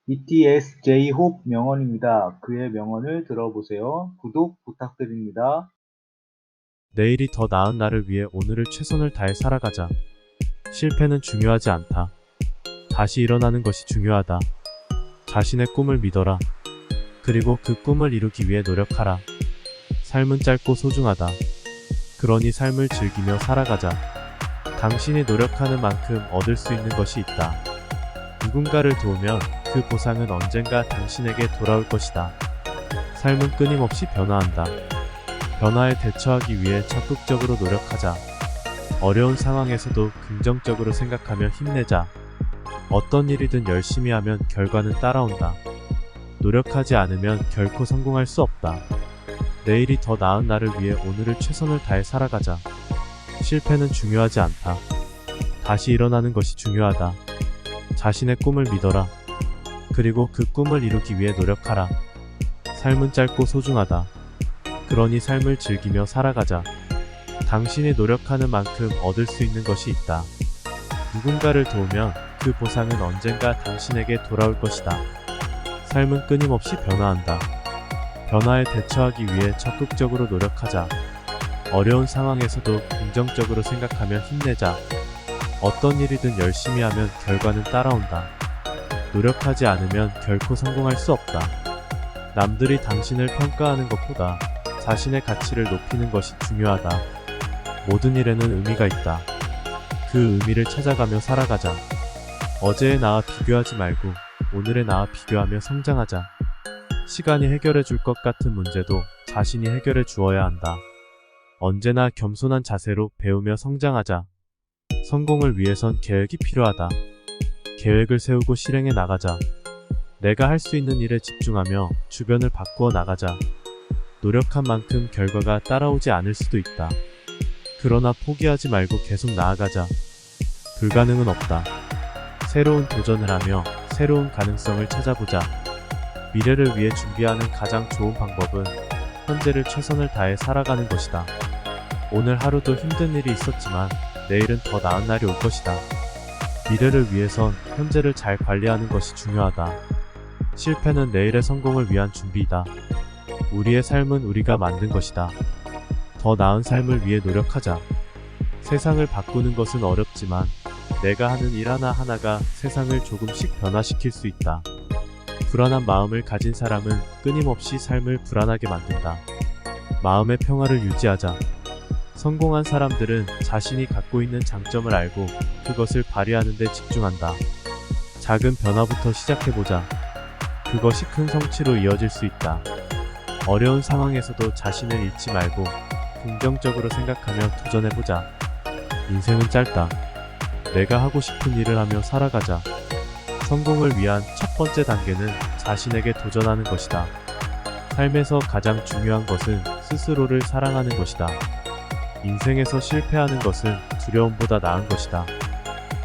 BTS J-Hope 명언입니다. 그의 명언을 들어보세요. 구독 부탁드립니다. 내일이 더 나은 나를 위해 오늘을 최선을 다해 살아가자. 실패는 중요하지 않다. 다시 일어나는 것이 중요하다. 자신의 꿈을 믿어라. 그리고 그 꿈을 이루기 위해 노력하라. 삶은 짧고 소중하다. 그러니 삶을 즐기며 살아가자. 당신이 노력하는 만큼 얻을 수 있는 것이 있다. 누군가를 도우면 그 보상은 언젠가 당신에게 돌아올 것이다. 삶은 끊임없이 변화한다. 변화에 대처하기 위해 적극적으로 노력하자. 어려운 상황에서도 긍정적으로 생각하며 힘내자. 어떤 일이든 열심히 하면 결과는 따라온다. 노력하지 않으면 결코 성공할 수 없다. 내일이 더 나은 나를 위해 오늘을 최선을 다해 살아가자. 실패는 중요하지 않다. 다시 일어나는 것이 중요하다. 자신의 꿈을 믿어라. 그리고 그 꿈을 이루기 위해 노력하라. 삶은 짧고 소중하다. 그러니 삶을 즐기며 살아가자. 당신이 노력하는 만큼 얻을 수 있는 것이 있다. 누군가를 도우면 그 보상은 언젠가 당신에게 돌아올 것이다. 삶은 끊임없이 변화한다. 변화에 대처하기 위해 적극적으로 노력하자. 어려운 상황에서도 긍정적으로 생각하며 힘내자. 어떤 일이든 열심히 하면 결과는 따라온다. 노력하지 않으면 결코 성공할 수 없다. 남들이 당신을 평가하는 것보다 자신의 가치를 높이는 것이 중요하다. 모든 일에는 의미가 있다. 그 의미를 찾아가며 살아가자. 어제의 나와 비교하지 말고 오늘의 나와 비교하며 성장하자. 시간이 해결해 줄 것 같은 문제도 자신이 해결해 주어야 한다. 언제나 겸손한 자세로 배우며 성장하자. 성공을 위해선 계획이 필요하다. 계획을 세우고 실행해 나가자. 내가 할 수 있는 일에 집중하며 주변을 바꾸어 나가자. 노력한 만큼 결과가 따라오지 않을 수도 있다. 그러나 포기하지 말고 계속 나아가자. 불가능은 없다. 새로운 도전을 하며 새로운 가능성을 찾아보자. 미래를 위해 준비하는 가장 좋은 방법은 현재를 최선을 다해 살아가는 것이다. 오늘 하루도 힘든 일이 있었지만 내일은 더 나은 날이 올 것이다. 미래를 위해선 현재를 잘 관리하는 것이 중요하다. 실패는 내일의 성공을 위한 준비이다. 우리의 삶은 우리가 만든 것이다. 더 나은 삶을 위해 노력하자. 세상을 바꾸는 것은 어렵지만 내가 하는 일 하나하나가 세상을 조금씩 변화시킬 수 있다. 불안한 마음을 가진 사람은 끊임없이 삶을 불안하게 만든다. 마음의 평화를 유지하자. 성공한 사람들은 자신이 갖고 있는 장점을 알고 그것을 발휘하는 데 집중한다. 작은 변화부터 시작해보자. 그것이 큰 성취로 이어질 수 있다. 어려운 상황에서도 자신을 잃지 말고 긍정적으로 생각하며 도전해보자. 인생은 짧다. 내가 하고 싶은 일을 하며 살아가자. 성공을 위한 첫 번째 단계는 자신에게 도전하는 것이다. 삶에서 가장 중요한 것은 스스로를 사랑하는 것이다. 인생에서 실패하는 것은 두려움보다 나은 것이다.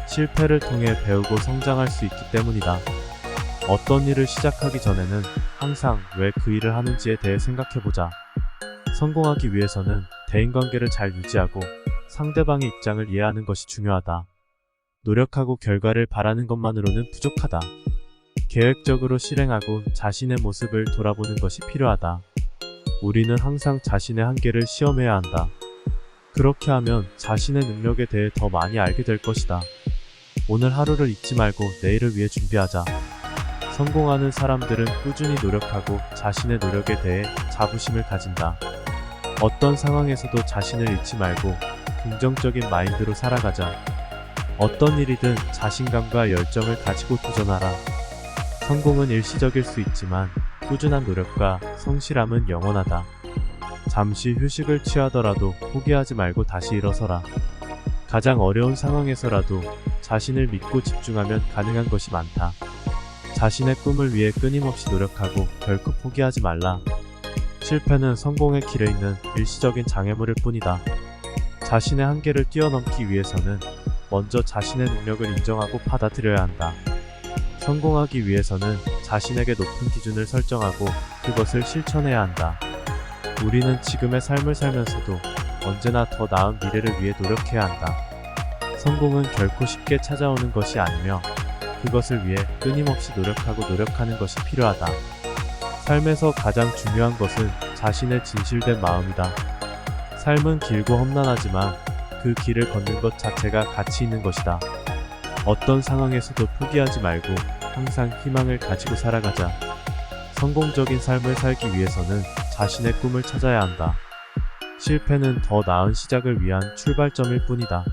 실패를 통해 배우고 성장할 수 있기 때문이다. 어떤 일을 시작하기 전에는 항상 왜 그 일을 하는지에 대해 생각해보자. 성공하기 위해서는 대인관계를 잘 유지하고 상대방의 입장을 이해하는 것이 중요하다. 노력하고 결과를 바라는 것만으로는 부족하다. 계획적으로 실행하고 자신의 모습을 돌아보는 것이 필요하다. 우리는 항상 자신의 한계를 시험해야 한다. 그렇게 하면 자신의 능력에 대해 더 많이 알게 될 것이다. 오늘 하루를 잊지 말고 내일을 위해 준비하자. 성공하는 사람들은 꾸준히 노력하고 자신의 노력에 대해 자부심을 가진다. 어떤 상황에서도 자신을 잃지 말고 긍정적인 마인드로 살아가자. 어떤 일이든 자신감과 열정을 가지고 도전하라. 성공은 일시적일 수 있지만 꾸준한 노력과 성실함은 영원하다. 잠시 휴식을 취하더라도 포기하지 말고 다시 일어서라. 가장 어려운 상황에서라도 자신을 믿고 집중하면 가능한 것이 많다. 자신의 꿈을 위해 끊임없이 노력하고 결코 포기하지 말라. 실패는 성공의 길에 있는 일시적인 장애물일 뿐이다. 자신의 한계를 뛰어넘기 위해서는 먼저 자신의 능력을 인정하고 받아들여야 한다. 성공하기 위해서는 자신에게 높은 기준을 설정하고 그것을 실천해야 한다. 우리는 지금의 삶을 살면서도 언제나 더 나은 미래를 위해 노력해야 한다. 성공은 결코 쉽게 찾아오는 것이 아니며 그것을 위해 끊임없이 노력하는 것이 필요하다. 삶에서 가장 중요한 것은 자신의 진실된 마음이다. 삶은 길고 험난하지만 그 길을 걷는 것 자체가 가치 있는 것이다. 어떤 상황에서도 포기하지 말고 항상 희망을 가지고 살아가자. 성공적인 삶을 살기 위해서는 자신의 꿈을 찾아야 한다. 실패는 더 나은 시작을 위한 출발점일 뿐이다.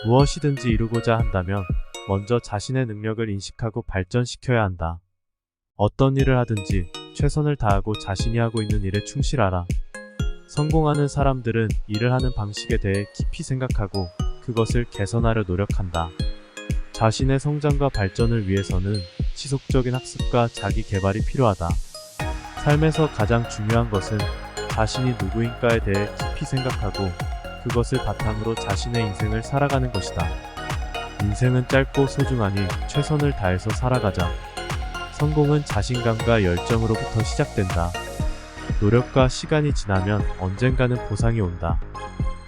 무엇이든지 이루고자 한다면 먼저 자신의 능력을 인식하고 발전시켜야 한다. 어떤 일을 하든지 최선을 다하고 자신이 하고 있는 일에 충실하라. 성공하는 사람들은 일을 하는 방식에 대해 깊이 생각하고 그것을 개선하려 노력한다. 자신의 성장과 발전을 위해서는 지속적인 학습과 자기 개발이 필요하다. 삶에서 가장 중요한 것은 자신이 누구인가에 대해 깊이 생각하고 그것을 바탕으로 자신의 인생을 살아가는 것이다. 인생은 짧고 소중하니 최선을 다해서 살아가자. 성공은 자신감과 열정으로부터 시작된다. 노력과 시간이 지나면 언젠가는 보상이 온다.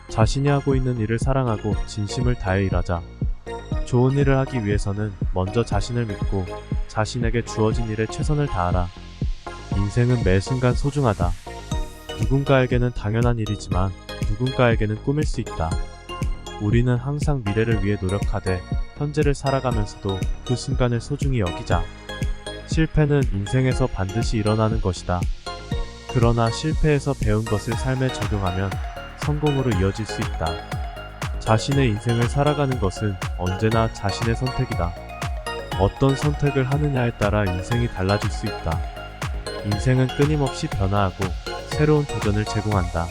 자신이 하고 있는 일을 사랑하고 진심을 다해 일하자. 좋은 일을 하기 위해서는 먼저 자신을 믿고 자신에게 주어진 일에 최선을 다하라. 인생은 매 순간 소중하다. 누군가에게는 당연한 일이지만 누군가에게는 꿈일 수 있다. 우리는 항상 미래를 위해 노력하되 현재를 살아가면서도 그 순간을 소중히 여기자. 실패는 인생에서 반드시 일어나는 것이다. 그러나 실패에서 배운 것을 삶에 적용하면 성공으로 이어질 수 있다. 자신의 인생을 살아가는 것은 언제나 자신의 선택이다. 어떤 선택을 하느냐에 따라 인생이 달라질 수 있다. 인생은 끊임없이 변화하고 새로운 도전을 제공한다.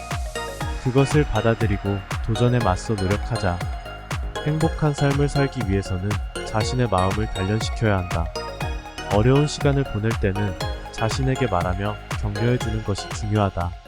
그것을 받아들이고 도전에 맞서 노력하자. 행복한 삶을 살기 위해서는 자신의 마음을 단련시켜야 한다. 어려운 시간을 보낼 때는 자신에게 말하며 격려해주는 것이 중요하다.